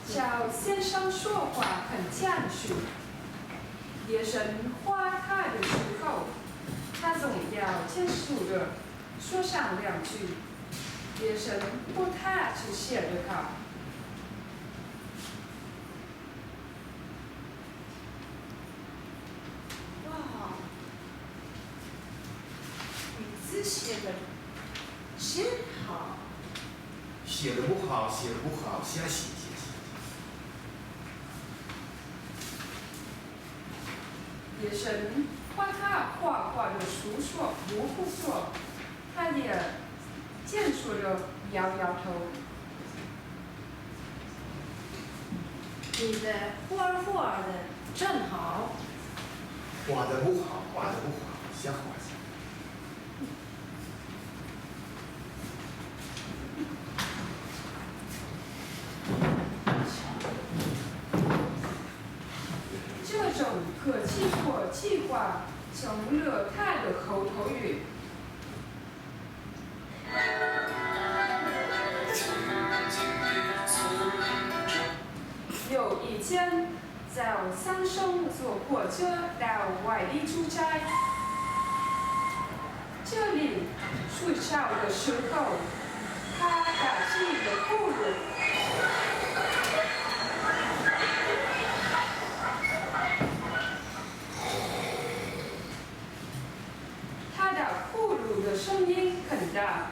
小先生说话很谦虚，夜深花开的时候，他总要谦虚地说上两句。夜深不太去写的好。哇，你字写的真好。写的不好，写的不好，瞎写。夜深画他画画的书说不错，他也坚持着摇摇头。你的画的真好。画的不好，瞎画。这种客气或气话成了他的口头语。有一天，早三生坐火车到外地出差，这里睡觉的时候，他打起了呼噜。他的呼噜的声音很大，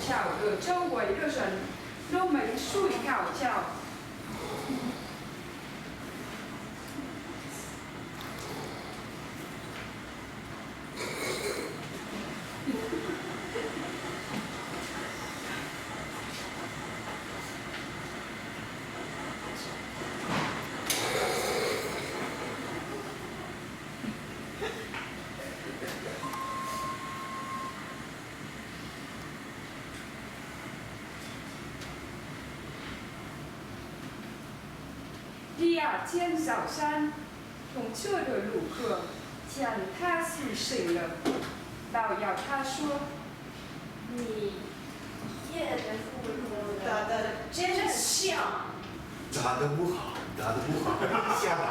吵得周围的人都没睡好觉。第二天早上，通车的路客见他苏醒了，老要他说：“你夜的呼噜打得真像。打得不好，瞎打。